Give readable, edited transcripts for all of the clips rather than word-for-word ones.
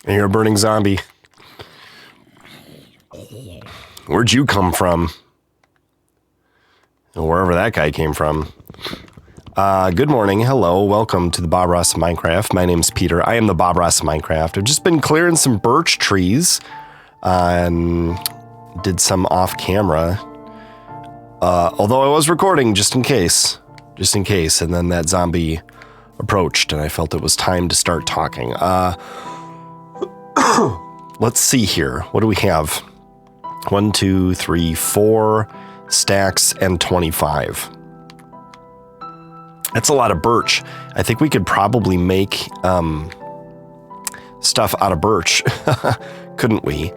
I hear a burning zombie. Where'd you come from? Wherever that guy came from. Good morning. Hello. Welcome to the Bob Ross of Minecraft. My name's Peter. I am the Bob Ross of Minecraft. I've just been clearing some birch trees and did some off camera. Although I was recording just in case. And then that zombie approached and I felt it was time to start talking. Let's see here. What do we have? 1, 2, 3, 4 stacks and 25. That's a lot of birch. I think we could probably make stuff out of birch, couldn't we?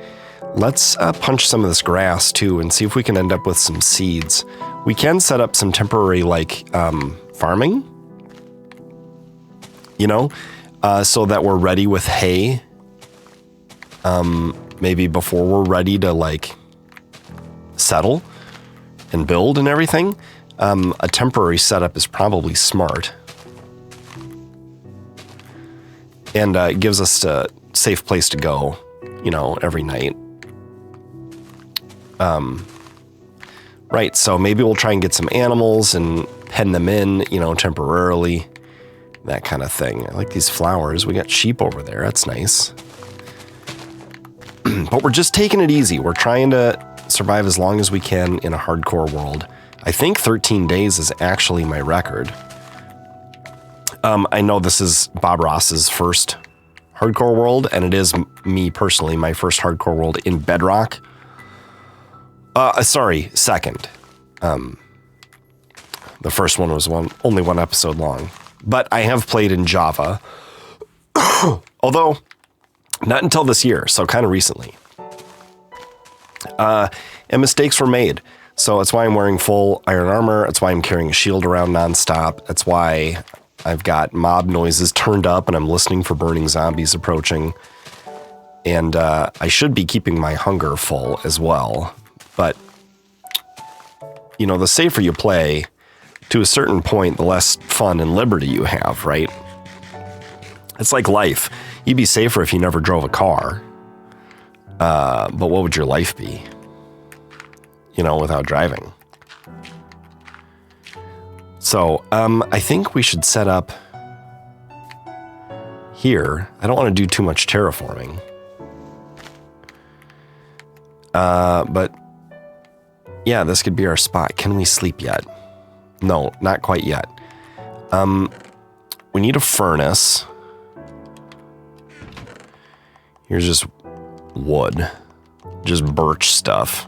Let's punch some of this grass too and see if we can end up with some seeds. We can set up some temporary farming, so that we're ready with hay. Maybe before we're ready to settle and build and everything. A temporary setup is probably smart. And it gives us a safe place to go, every night. Right, so maybe we'll try and get some animals and pen them in, temporarily. That kind of thing. I like these flowers. We got sheep over there. That's nice. But we're just taking it easy. We're trying to survive as long as we can in a hardcore world. I think 13 days is actually my record. I know this is Bob Ross's first hardcore world, and it is me personally, my first hardcore world in Bedrock. Second. The first one was only one episode long. But I have played in Java. Although, not until this year, so kind of recently. And mistakes were made. So that's why I'm wearing full iron armor. That's why I'm carrying a shield around nonstop. That's why I've got mob noises turned up and I'm listening for burning zombies approaching. And I should be keeping my hunger full as well. But, the safer you play, to a certain point, the less fun and liberty you have, right? It's like life. You'd be safer if you never drove a car. But what would your life be? Without driving. So, I think we should set up here. I don't want to do too much terraforming. But yeah, this could be our spot. Can we sleep yet? No, not quite yet. We need a furnace. Here's just wood, just birch stuff.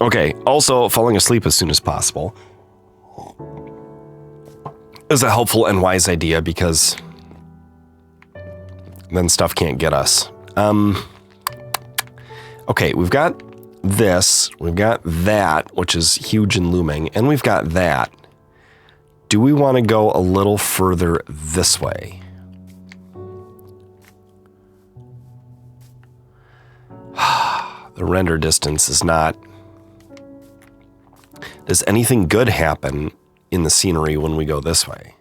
Okay, also falling asleep as soon as possible is a helpful and wise idea because then stuff can't get us. Okay, we've got this, we've got that, which is huge and looming, and we've got that. Do we want to go a little further this way? The render distance is not... Does anything good happen in the scenery when we go this way?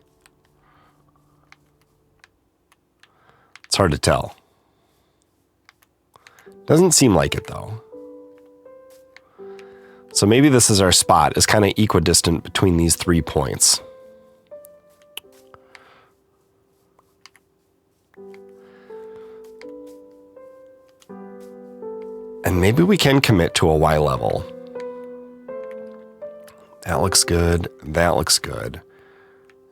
It's hard to tell. Doesn't seem like it, though. So maybe this is our spot. It's kind of equidistant between these 3 points. And maybe we can commit to a Y level. That looks good. That looks good.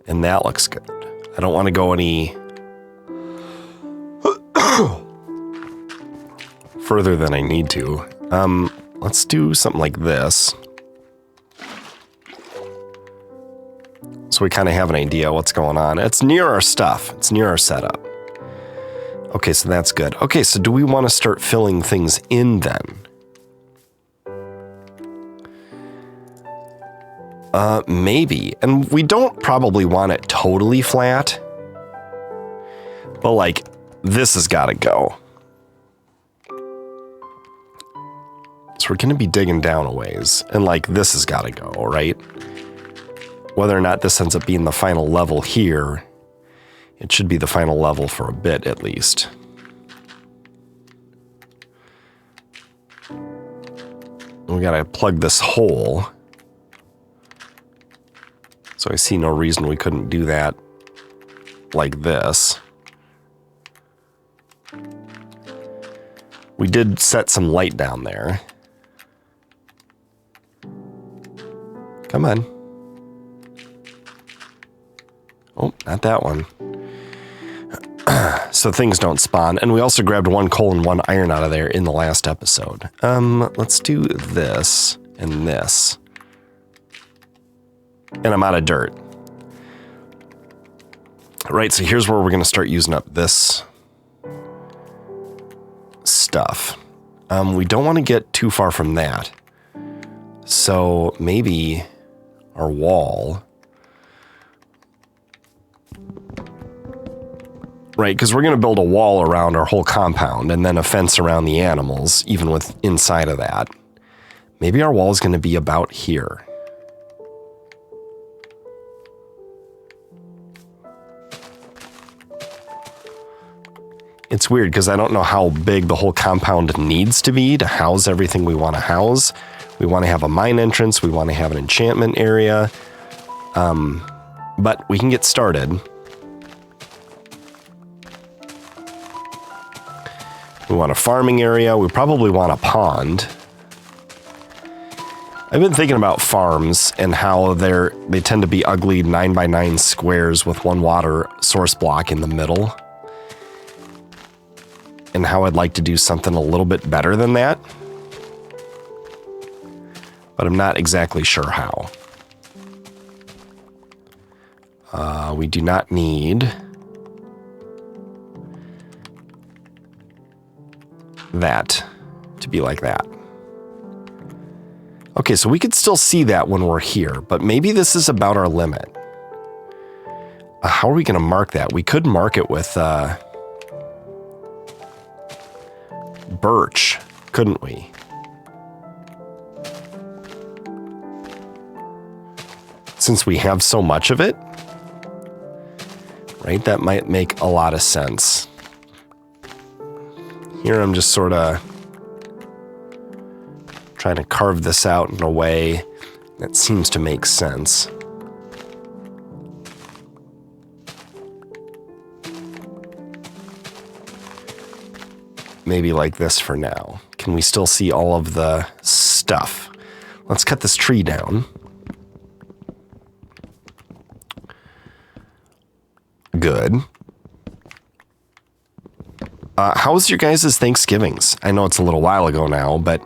And that looks good. I don't want to go any further than I need to. Let's do something like this. So we kind of have an idea what's going on. It's near our stuff. It's near our setup. Okay, so that's good. Okay, so do we want to start filling things in then? Maybe. And we don't probably want it totally flat. But this has got to go. So we're going to be digging down a ways. And this has got to go, right? Whether or not this ends up being the final level here It should be the final level for a bit, at least. We gotta plug this hole. So I see no reason we couldn't do that like this. We did set some light down there. Come on. Oh, not that one. So things don't spawn. And we also grabbed 1 coal and 1 iron out of there in the last episode. Let's do this and this. And I'm out of dirt. Right, so here's where we're going to start using up this stuff. We don't want to get too far from that. So maybe our wall... Right, because we're going to build a wall around our whole compound and then a fence around the animals, even with inside of that. Maybe our wall is going to be about here. It's weird because I don't know how big the whole compound needs to be to house everything we want to house. We want to have a mine entrance. We want to have an enchantment area. But we can get started. We want a farming area. We probably want a pond. I've been thinking about farms and how they tend to be ugly 9x9 squares with 1 water source block in the middle. And how I'd like to do something a little bit better than that. But I'm not exactly sure how. We do not need that to be like that. Okay, so we could still see that when we're here, but maybe this is about our limit. How are we going to mark that? We could mark it with birch, couldn't we? Since we have so much of it, right? That might make a lot of sense. Here I'm just sort of trying to carve this out in a way that seems to make sense. Maybe like this for now. Can we still see all of the stuff? Let's cut this tree down. Good. How was your guys' Thanksgivings? I know it's a little while ago now, but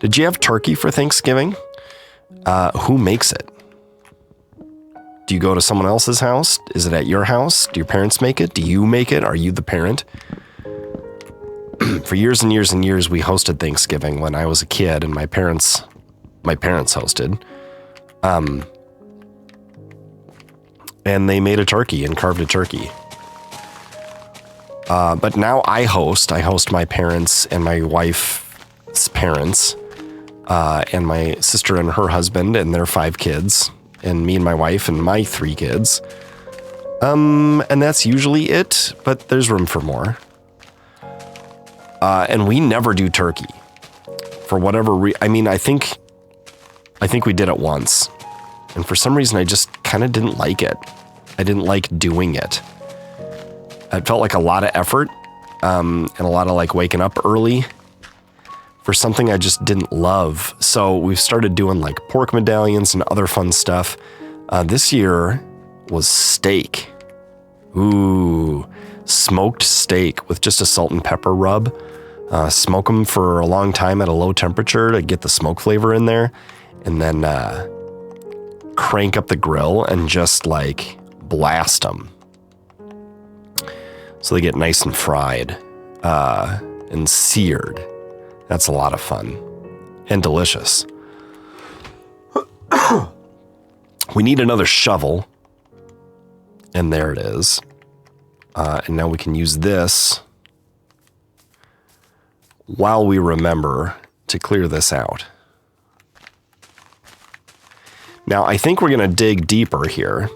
did you have turkey for Thanksgiving? Who makes it? Do you go to someone else's house? Is it at your house? Do your parents make it? Do you make it? Are you the parent? For years and years and years, we hosted Thanksgiving when I was a kid, and my parents hosted. And they made a turkey and carved a turkey. But now I host my parents and my wife's parents, and my sister and her husband and their 5 kids, and me and my wife and my 3 kids. And that's usually it, but there's room for more. And we never do turkey for whatever I think we did it once, and for some reason I just kind of didn't like it. I didn't like doing it. It felt like a lot of effort, and a lot of like waking up early for something I just didn't love. So we've started doing like pork medallions and other fun stuff. This year was steak. Ooh, smoked steak with just a salt and pepper rub. Smoke them for a long time at a low temperature to get the smoke flavor in there, and then crank up the grill and just like blast them so they get nice and fried and seared. That's a lot of fun and delicious. We need another shovel, and there it is. And now we can use this while we remember to clear this out. Now, I think we're going to dig deeper here.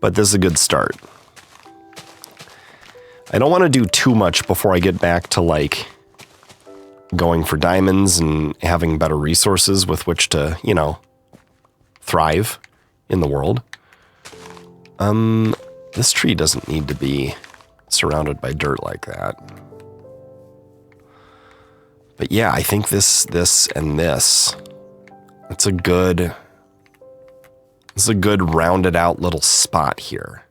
but this is a good start. I don't want to do too much before I get back to like going for diamonds and having better resources with which to, you know, thrive in the world. This tree doesn't need to be surrounded by dirt like that. But yeah, I think this, and this, it's a good rounded out little spot here.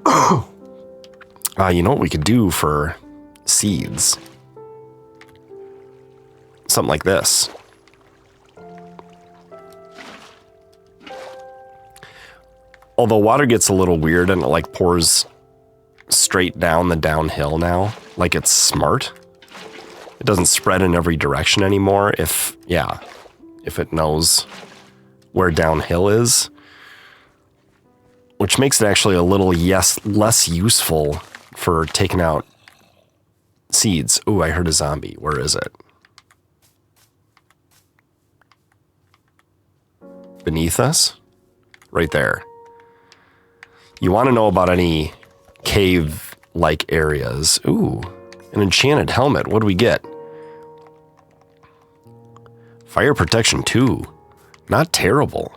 You know what we could do for seeds? Something like this. Although water gets a little weird and it like pours straight down the downhill now, like it's smart. It doesn't spread in every direction anymore if it knows where downhill is. Which makes it actually a little less useful for taking out seeds. Ooh, I heard a zombie. Where is it? Beneath us? Right there. You want to know about any cave-like areas. Ooh, an enchanted helmet. What do we get? Fire protection 2. Not terrible.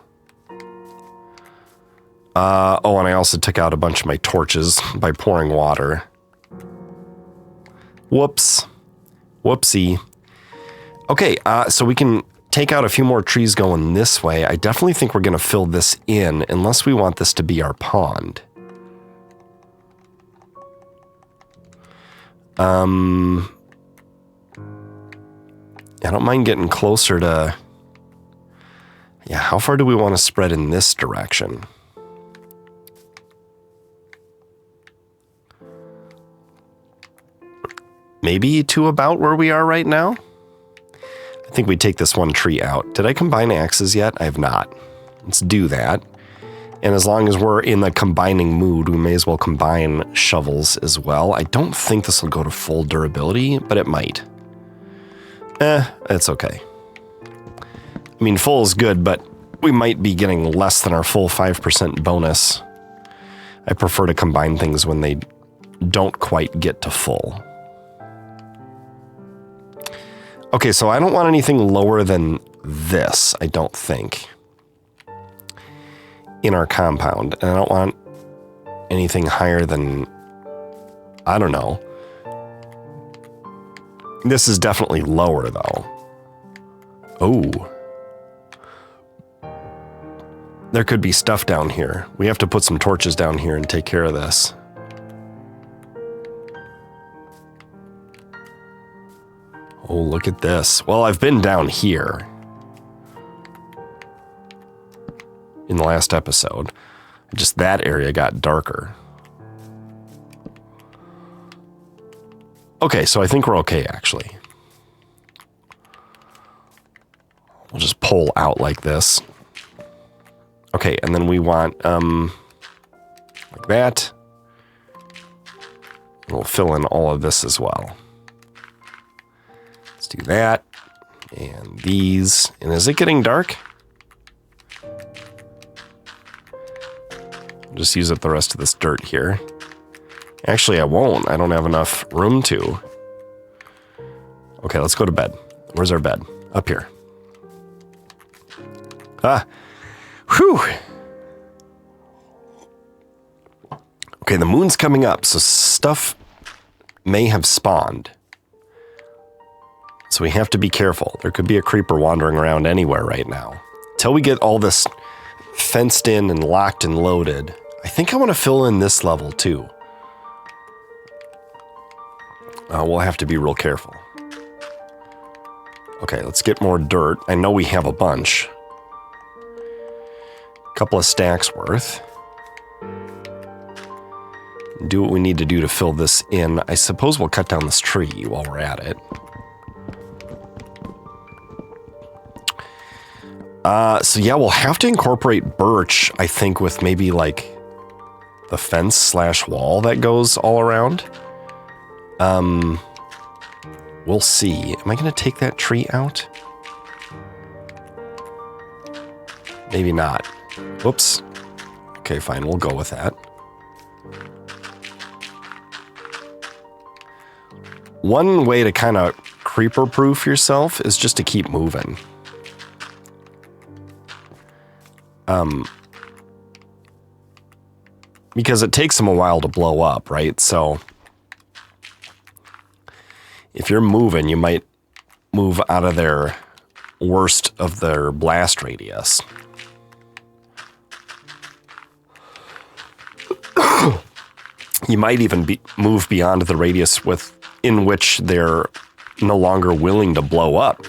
Oh, and I also took out a bunch of my torches by pouring water. Whoops. Whoopsie. Okay, so we can take out a few more trees going this way. I definitely think we're going to fill this in unless we want this to be our pond. I don't mind getting closer to... Yeah, how far do we want to spread in this direction? Maybe to about where we are right now? I think we take this one tree out. Did I combine axes yet? I have not. Let's do that. And as long as we're in the combining mood, we may as well combine shovels as well. I don't think this will go to full durability, but it might. It's okay. I mean, full is good, but we might be getting less than our full 5% bonus. I prefer to combine things when they don't quite get to full. Okay, so I don't want anything lower than this, I don't think, in our compound. And I don't want anything higher than, I don't know. This is definitely lower, though. Oh. There could be stuff down here. We have to put some torches down here and take care of this. Oh, look at this. Well, I've been down here in the last episode. Just that area got darker. Okay, so I think we're okay, actually. We'll just pull out like this. Okay, and then we want, like that. And we'll fill in all of this as well. Let's do that. And these. And is it getting dark? I'll just use up the rest of this dirt here. Actually, I won't. I don't have enough room to. Okay, let's go to bed. Where's our bed? Up here. Ah. Whew. Okay, the moon's coming up, so stuff may have spawned. So we have to be careful. There could be a creeper wandering around anywhere right now. Till we get all this fenced in and locked and loaded, I think I want to fill in this level too. We'll have to be real careful. Okay, let's get more dirt. I know we have a bunch. Couple of stacks worth. Do what we need to do to fill this in. I suppose we'll cut down this tree while we're at it. So yeah, we'll have to incorporate birch, I think, with maybe like the fence / wall that goes all around. We'll see. Am I going to take that tree out? Maybe not. Whoops. Okay, fine, we'll go with that. One way to kind of creeper-proof yourself is just to keep moving. Because it takes them a while to blow up, right? So if you're moving, you might move out of their worst of their blast radius. You might even move beyond the radius in which they're no longer willing to blow up.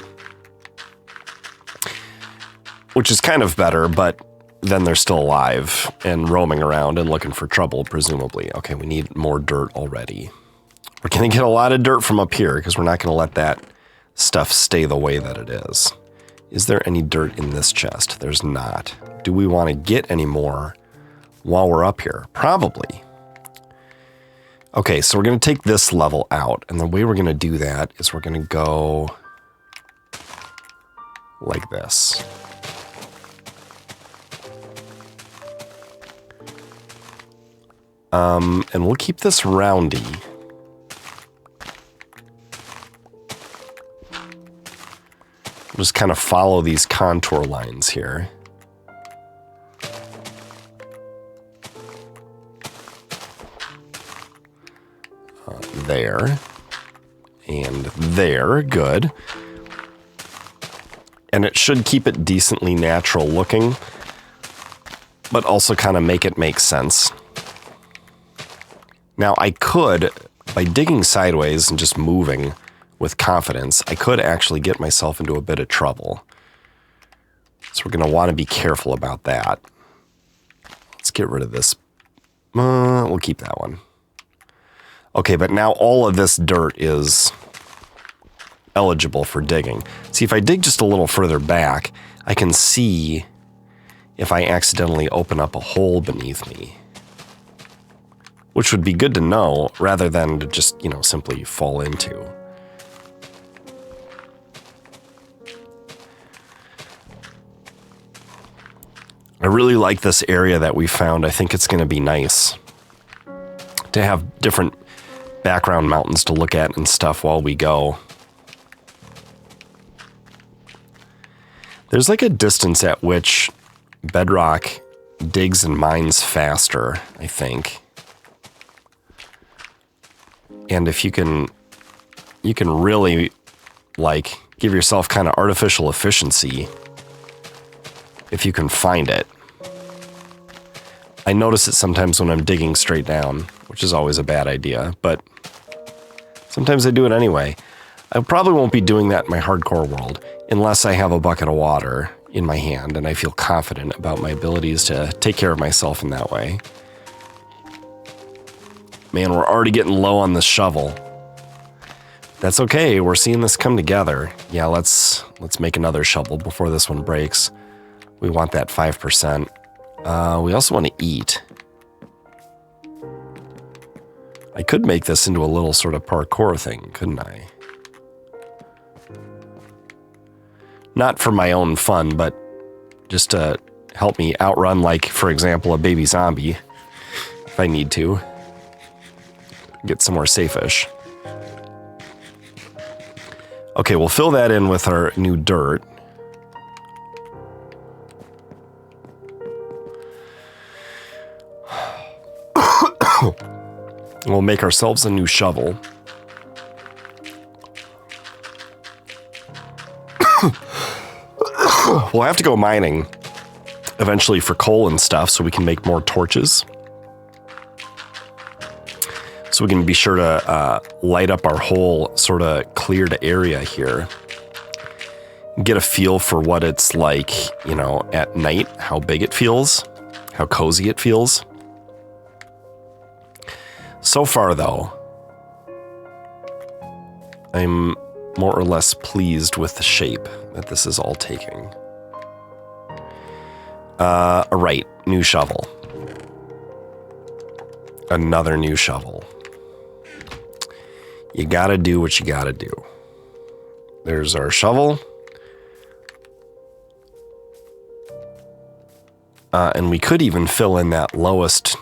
Which is kind of better, but then they're still alive and roaming around and looking for trouble, presumably. Okay, we need more dirt already. We're going to get a lot of dirt from up here because we're not going to let that stuff stay the way that it is. Is there any dirt in this chest? There's not. Do we want to get any more while we're up here? Probably. Okay, so we're going to take this level out, and the way we're going to do that is we're going to go like this. And we'll keep this roundy. Just kind of follow these contour lines here. There. And there. Good. And it should keep it decently natural looking, but also kind of make it make sense. Now, I could, by digging sideways and just moving with confidence, I could actually get myself into a bit of trouble. So we're going to want to be careful about that. Let's get rid of this. We'll keep that one. Okay, but now all of this dirt is eligible for digging. See, if I dig just a little further back, I can see if I accidentally open up a hole beneath me. Which would be good to know, rather than to just, simply fall into. I really like this area that we found. I think it's going to be nice to have different background mountains to look at and stuff while we go. There's like a distance at which bedrock digs and mines faster, I think. And if you can really give yourself kind of artificial efficiency if you can find it. I notice it sometimes when I'm digging straight down, which is always a bad idea, but sometimes I do it anyway. I probably won't be doing that in my hardcore world unless I have a bucket of water in my hand and I feel confident about my abilities to take care of myself in that way. Man, we're already getting low on this shovel. That's okay, we're seeing this come together. Yeah, let's make another shovel before this one breaks. We want that 5%. We also want to eat. I could make this into a little sort of parkour thing, couldn't I? Not for my own fun, but just to help me outrun, like, for example, a baby zombie, if I need to. Get some more safe-ish. Okay, we'll fill that in with our new dirt. We'll make ourselves a new shovel. We'll have to go mining eventually for coal and stuff so we can make more torches. So we can be sure to light up our whole sort of cleared area here. Get a feel for what it's like, at night, how big it feels, how cozy it feels. So far, though, I'm more or less pleased with the shape that this is all taking. Right, new shovel. Another new shovel. You gotta do what you gotta do. There's our shovel. And we could even fill in that lowest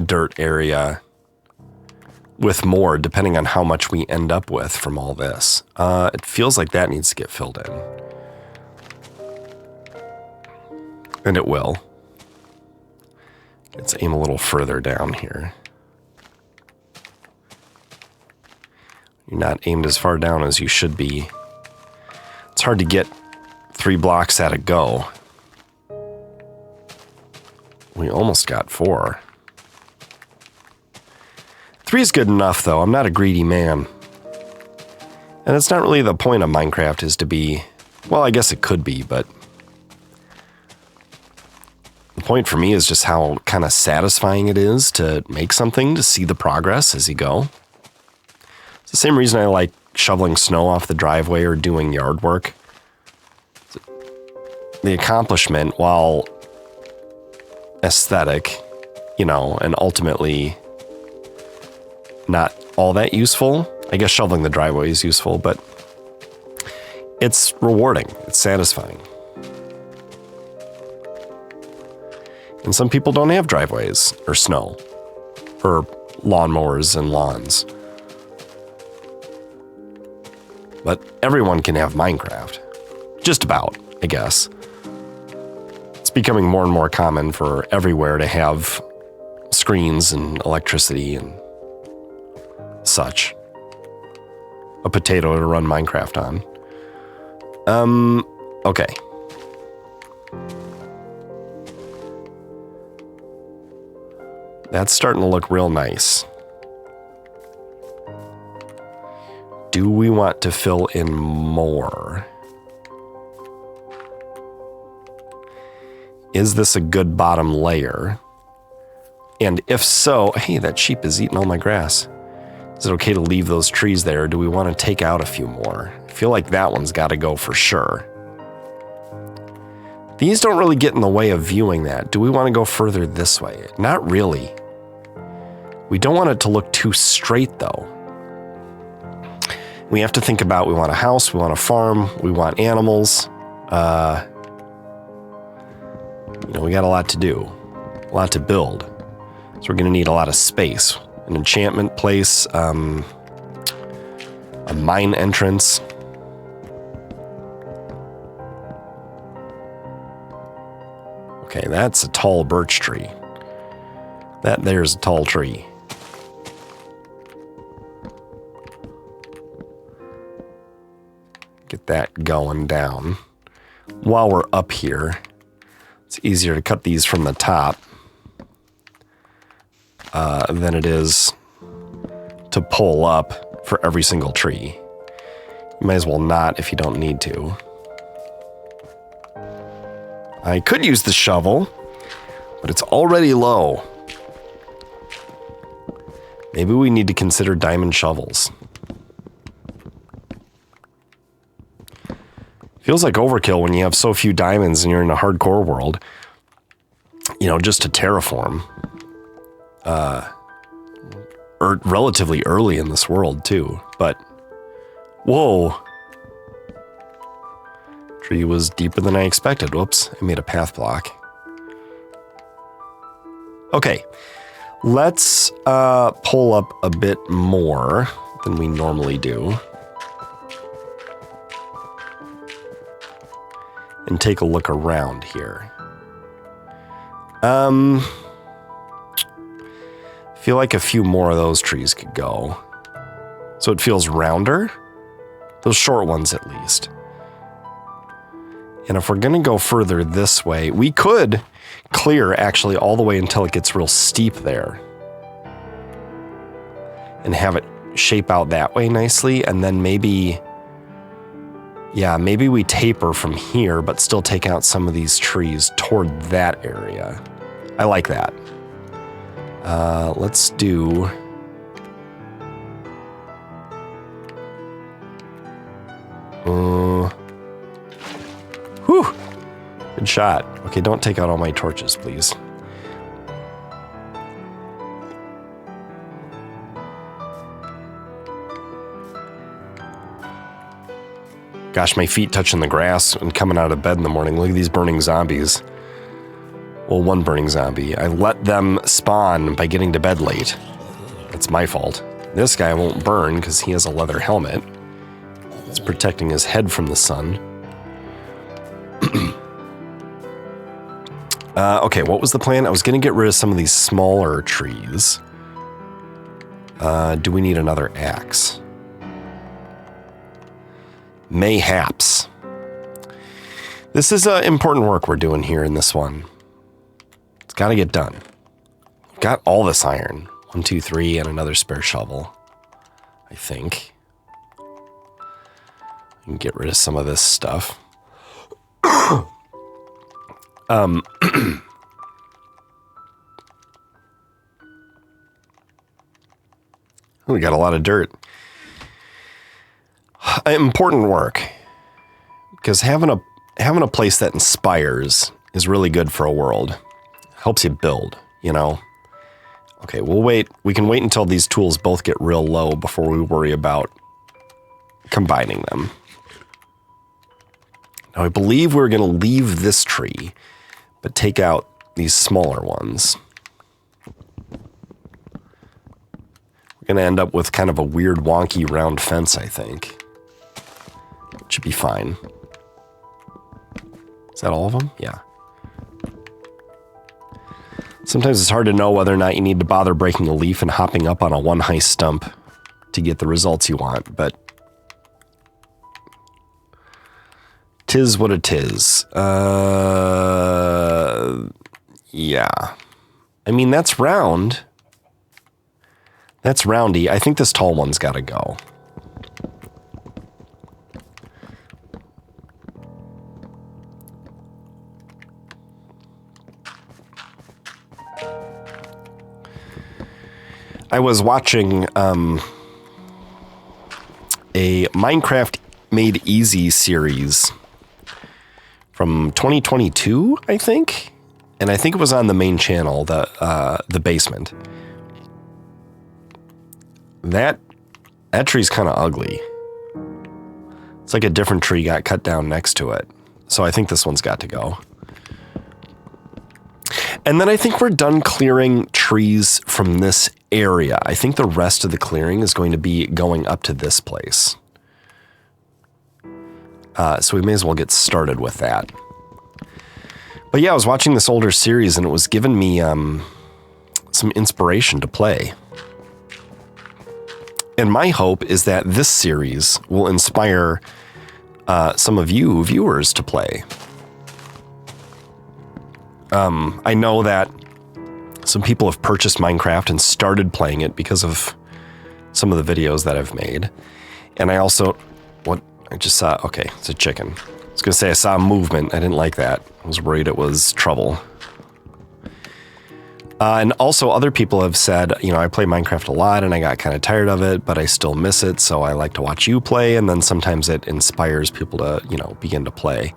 dirt area with more, depending on how much we end up with from all this. It feels like that needs to get filled in. And it will. Let's aim a little further down here. You're not aimed as far down as you should be. It's hard to get 3 blocks at a go. We almost got 4. 3 is good enough, though. I'm not a greedy man. And it's not really the point of Minecraft is to be... Well, I guess it could be, but... The point for me is just how kind of satisfying it is to make something, to see the progress as you go. It's the same reason I like shoveling snow off the driveway or doing yard work. The accomplishment, while aesthetic, you know, and ultimately not all that useful. I guess shoveling the driveway is useful, but it's rewarding. It's satisfying. And some people don't have driveways or snow or lawnmowers and lawns. But everyone can have Minecraft. Just about, I guess. It's becoming more and more common for everywhere to have screens and electricity and such. A potato to run Minecraft on. Okay. That's starting to look real nice. Do we want to fill in more? Is this a good bottom layer? And if so, hey, that sheep is eating all my grass. Is it okay to leave those trees there? Or do we want to take out a few more? I feel like that one's got to go for sure. These don't really get in the way of viewing that. Do we want to go further this way? Not really. We don't want it to look too straight, though. We have to think about, we want a house, we want a farm, we want animals. You know, we got a lot to do, a lot to build. So we're going to need a lot of space. An enchantment place, a mine entrance. Okay, that's a tall birch tree. That there's a tall tree. Get that going down. While we're up here, it's easier to cut these from the top than it is to pull up for every single tree. You might as well not if you don't need to. I could use the shovel, but it's already low. Maybe we need to consider diamond shovels. Feels like overkill when you have so few diamonds and you're in a hardcore world. You know, just to terraform. Or relatively early in this world, too. But, whoa. Tree was deeper than I expected. Whoops, I made a path block. Okay, let's pull up a bit more than we normally do. And take a look around here. Feel like a few more of those trees could go. So it feels rounder. Those short ones at least. And if we're gonna go further this way, we could clear actually all the way until it gets real steep there. And have it shape out that way nicely, and then maybe... Yeah, maybe we taper from here, but still take out some of these trees toward that area. I like that. Let's do... Whew! Good shot. Okay, don't take out all my torches, please. Gosh, my feet touching the grass and coming out of bed in the morning. Look at these burning zombies. Well, one burning zombie. I let them spawn by getting to bed late. That's my fault. This guy won't burn because he has a leather helmet. It's protecting his head from the sun. Okay, what was the plan? I was going to get rid of some of these smaller trees. Do we need another axe? Mayhaps. This is important work we're doing here in this one. It's got to get done. Got all this iron. 1, 2, 3, and another spare shovel. I think. I can get rid of some of this stuff. We got a lot of dirt. Important work. Because having a place that inspires is really good for a world. Helps you build, you know? Okay, we'll wait. We can wait until these tools both get real low before we worry about combining them. Now, I believe we're going to leave this tree, but take out these smaller ones. We're going to end up with kind of a weird, wonky, round fence, I think. It should be fine. Is that all of them? Yeah. Sometimes it's hard to know whether or not you need to bother breaking a leaf and hopping up on a one high stump to get the results you want, but 'tis what it is. Yeah. I mean, that's round. That's roundy. I think this tall one's got to go. I was watching a Minecraft Made Easy series from 2022, I think. And I think it was on the main channel, the basement. That tree's kind of ugly. It's like a different tree got cut down next to it. So I think this one's got to go. And then I think we're done clearing trees from this area. I think the rest of the clearing is going to be going up to this place. So we may as well get started with that. But yeah, I was watching this older series and it was giving me some inspiration to play. And my hope is that this series will inspire some of you viewers to play. I know that some people have purchased Minecraft and started playing it because of some of the videos that I've made. And I also, I just saw, okay, it's a chicken. I was going to say I saw movement. I didn't like that. I was worried it was trouble. And also other people have said, you know, I play Minecraft a lot and I got kind of tired of it, but I still miss it. So I like to watch you play. And then sometimes it inspires people to, you know, begin to play.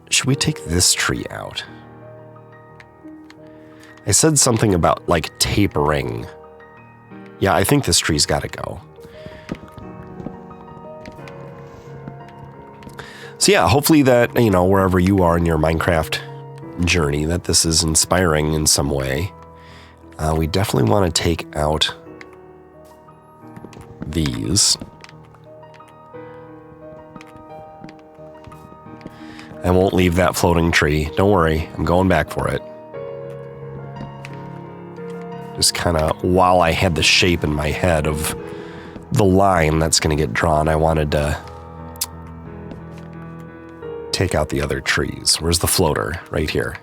Should we take this tree out? I said something about like tapering. Yeah, I think this tree's got to go. So yeah, hopefully that, you know, wherever you are in your Minecraft journey, that this is inspiring in some way. We definitely want to take out these. I won't leave that floating tree. Don't worry, I'm going back for it. Just kind of, while I had the shape in my head of the line that's going to get drawn, I wanted to take out the other trees. Where's the floater? Right here.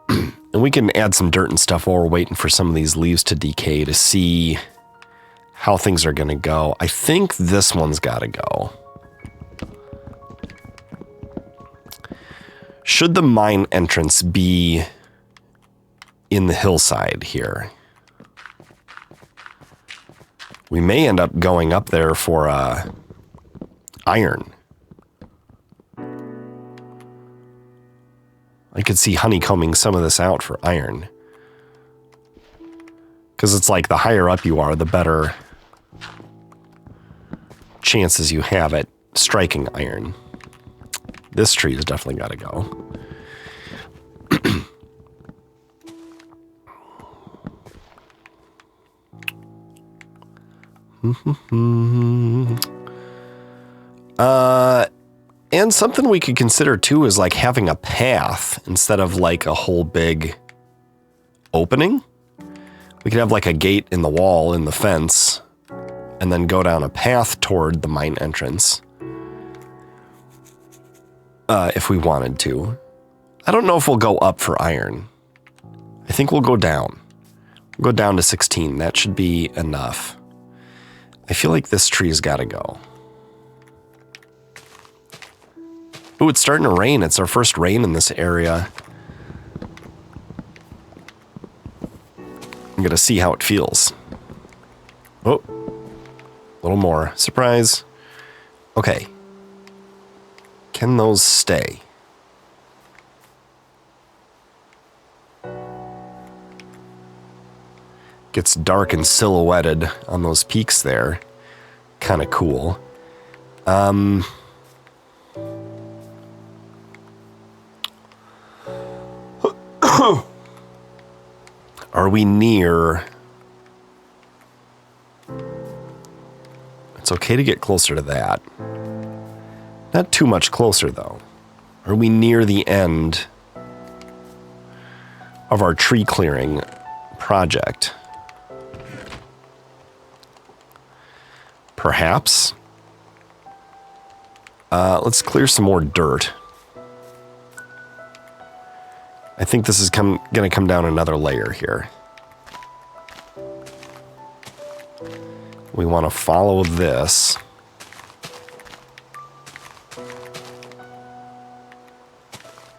And we can add some dirt and stuff while we're waiting for some of these leaves to decay to see how things are going to go. I think this one's got to go. Should the mine entrance be in the hillside here? We may end up going up there for iron. I could see honeycombing some of this out for iron. Because it's like the higher up you are, the better chances you have at striking iron. This tree has definitely got to go. And something we could consider too is like having a path instead of like a whole big opening. We could have like a gate in the wall in the fence and then go down a path toward the mine entrance. If we wanted to. I don't know if we'll go up for iron. I think we'll go down. We'll go down to 16. That should be enough. I feel like this tree's got to go. Ooh, it's starting to rain. It's our first rain in this area. I'm going to see how it feels. Oh, a little more. Surprise. Okay. Can those stay? Gets dark and silhouetted on those peaks there. Kind of cool. Are we near? It's okay to get closer to that. Not too much closer, though. Are we near the end of our tree clearing project? Perhaps. Let's clear some more dirt. I think this is going to come down another layer here. We want to follow this.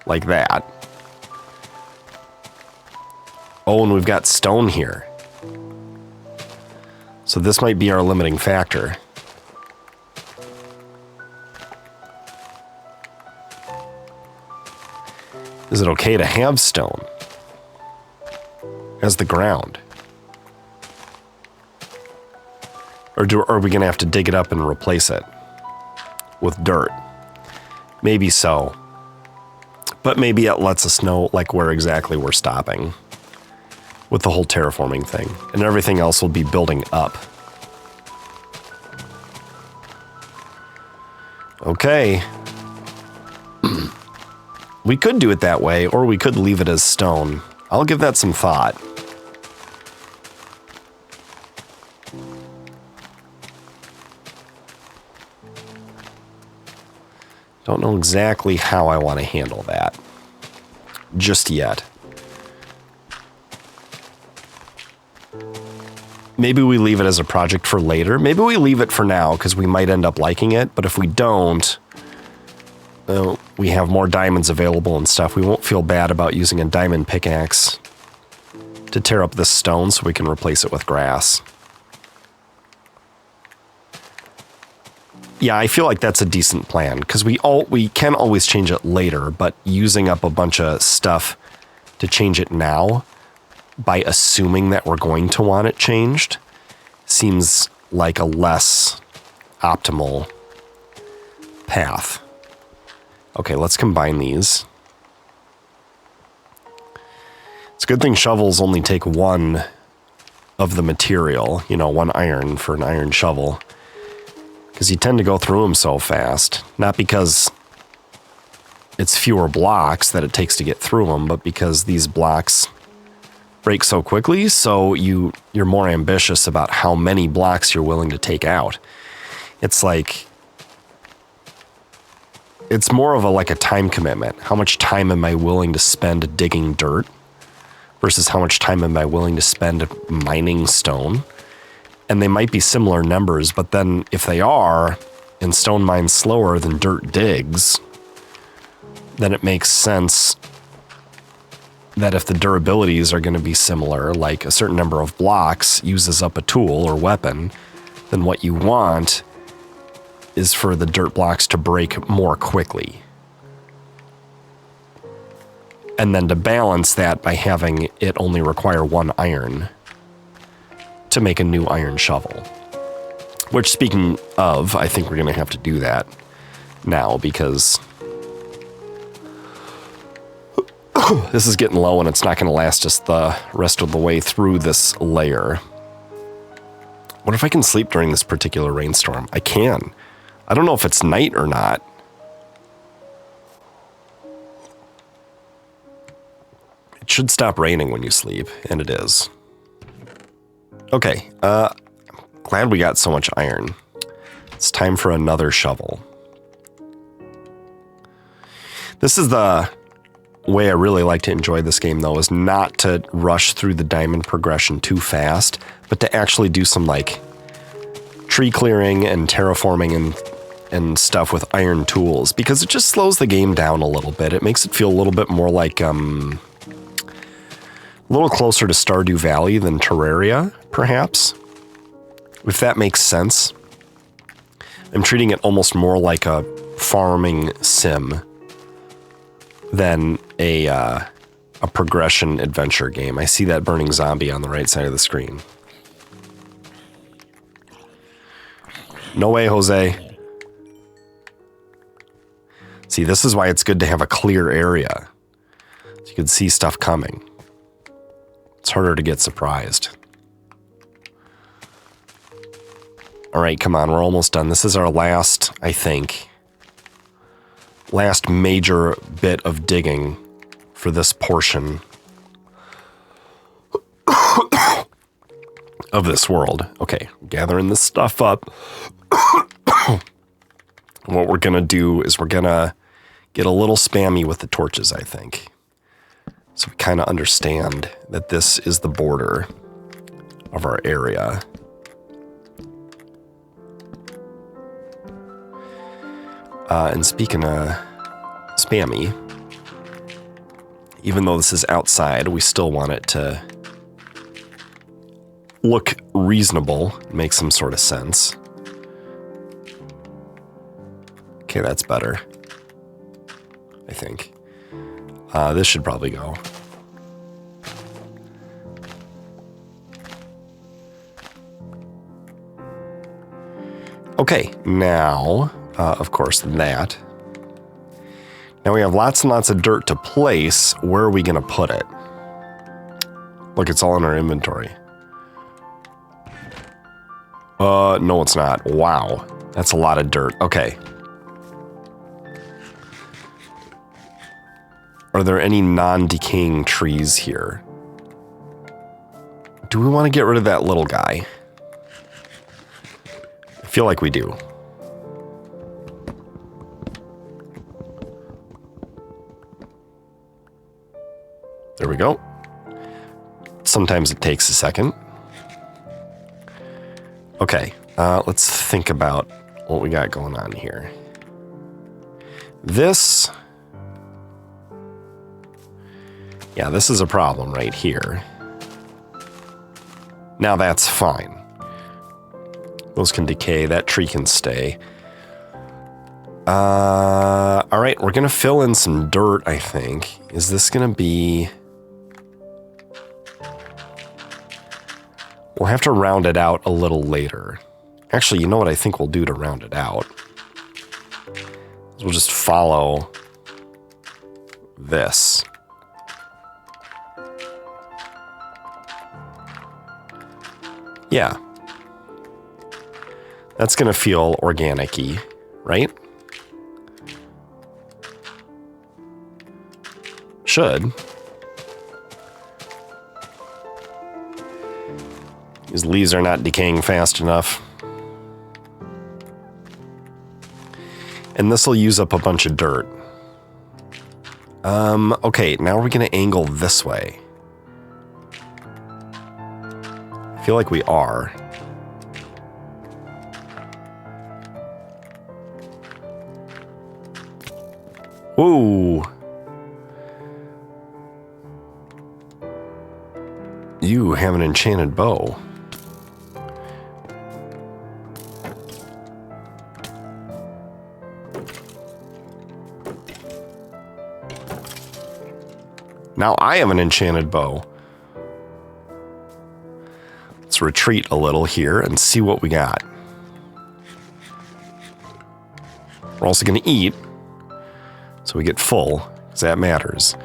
Like that. Oh, and we've got stone here. So this might be our limiting factor. Is it okay to have stone as the ground? Or are we going to have to dig it up and replace it with dirt? Maybe so. But maybe it lets us know like where exactly we're stopping with the whole terraforming thing. And everything else will be building up. Okay. We could do it that way, or we could leave it as stone. I'll give that some thought. Don't know exactly how I want to handle that just yet. Maybe we leave it as a project for later. Maybe we leave it for now because we might end up liking it. But if we don't, we have more diamonds available and stuff. We won't feel bad about using a diamond pickaxe to tear up this stone so we can replace it with grass. Yeah, I feel like that's a decent plan because we can always change it later, but using up a bunch of stuff to change it now by assuming that we're going to want it changed seems like a less optimal path. Okay, let's combine these. It's a good thing shovels only take one of the material, one iron for an iron shovel. Because you tend to go through them so fast. Not because it's fewer blocks that it takes to get through them, but because these blocks break so quickly, so you're more ambitious about how many blocks you're willing to take out. It's like... It's more of a time commitment. How much time am I willing to spend digging dirt versus how much time am I willing to spend mining stone? And they might be similar numbers, but then if they are, and stone mines slower than dirt digs, then it makes sense that if the durabilities are going to be similar, like a certain number of blocks uses up a tool or weapon, then what you want is for the dirt blocks to break more quickly. And then to balance that by having it only require one iron to make a new iron shovel. Which, speaking of, I think we're going to have to do that. now because this is getting low and it's not going to last us the rest of the way through this layer. What if I can sleep during this particular rainstorm? I can. I don't know if it's night or not. It should stop raining when you sleep, and it is. Okay, glad we got so much iron. It's time for another shovel. This is the way I really like to enjoy this game, though, is not to rush through the diamond progression too fast, but to actually do some, like, tree clearing and terraforming and stuff with iron tools, because it just slows the game down a little bit. It makes it feel a little bit more like, a little closer to Stardew Valley than Terraria, perhaps, if that makes sense. I'm treating it almost more like a farming sim than a progression adventure game. I see that burning zombie on the right side of the screen. No way, Jose. See, this is why it's good to have a clear area, so you can see stuff coming. It's harder to get surprised. All right, come on, we're almost done. This is our last, I think, last major bit of digging for this portion of this world. Okay, gathering this stuff up. What we're gonna do is we're gonna get a little spammy with the torches, I think. So we kind of understand that this is the border of our area. And speaking of spammy, even though this is outside, we still want it to look reasonable, make some sort of sense. Okay, that's better, I think. This should probably go. Okay, now, of course, that. Now we have lots and lots of dirt to place. Where are we going to put it? Look, it's all in our inventory. No, it's not. Wow, that's a lot of dirt. Okay. Are there any non-decaying trees here? Do we want to get rid of that little guy? I feel like we do. There we go. Sometimes it takes a second. Okay, let's think about what we got going on here. This... yeah, this is a problem right here. Now that's fine. Those can decay. That tree can stay. All right, we're going to fill in some dirt, I think. Is this going to be... we'll have to round it out a little later. Actually, you know what I think we'll do to round it out? We'll just follow this. Yeah. That's going to feel organic-y, right? Should. These leaves are not decaying fast enough. And this will use up a bunch of dirt. Okay, now we're going to angle this way. I feel like we are. Whoa. You have an enchanted bow. Now I have an enchanted bow. Let's retreat a little here and see what we got. We're also going to eat, so we get full, because that matters.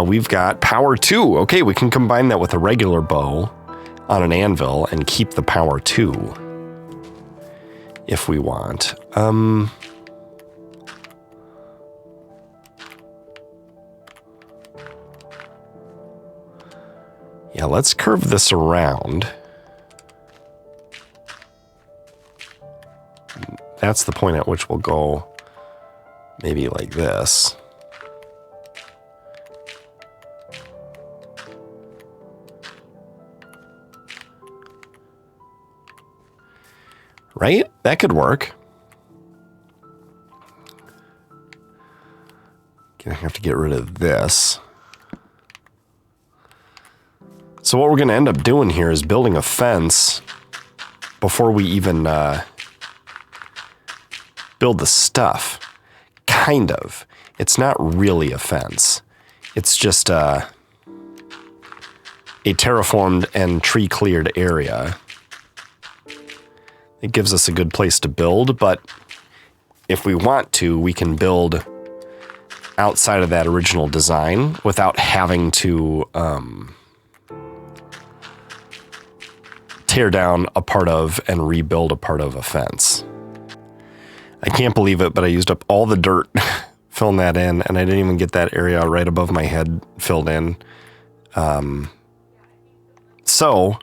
We've got power 2. Okay, we can combine that with a regular bow on an anvil and keep the power 2 if we want. Yeah, let's curve this around. That's the point at which we'll go maybe like this. Right? That could work. Gonna have to get rid of this. So what we're going to end up doing here is building a fence before we even build the stuff. Kind of. It's not really a fence. It's just a terraformed and tree cleared area. It gives us a good place to build, but if we want to, we can build outside of that original design without having to tear down a part of and rebuild a part of a fence. I can't believe it, but I used up all the dirt filling that in, and I didn't even get that area right above my head filled in. So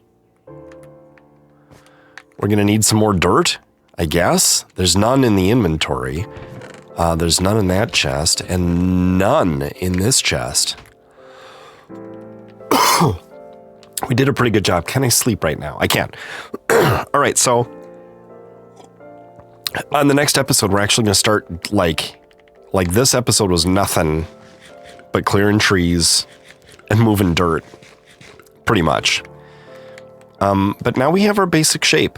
we're going to need some more dirt, I guess. There's none in the inventory. There's none in that chest, and none in this chest. We did a pretty good job. Can I sleep right now? I can. All right, so on the next episode, we're actually going to start like this episode was nothing but clearing trees and moving dirt, pretty much. But now we have our basic shape,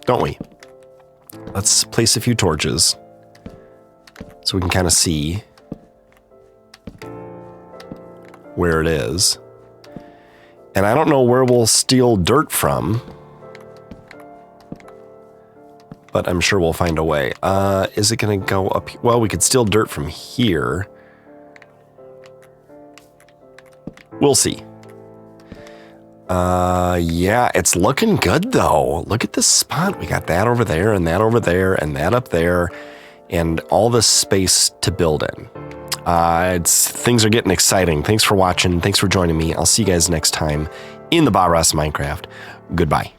don't we? Let's place a few torches so we can kind of see where it is. And I don't know where we'll steal dirt from, but I'm sure we'll find a way. Is it going to go up? Well, we could steal dirt from here. We'll see. Yeah, it's looking good though. Look at this spot. We got that over there and that over there and that up there and all this space to build in. Things are getting exciting. Thanks for watching. Thanks for joining me. I'll see you guys next time in the Bob Ross Minecraft. Goodbye.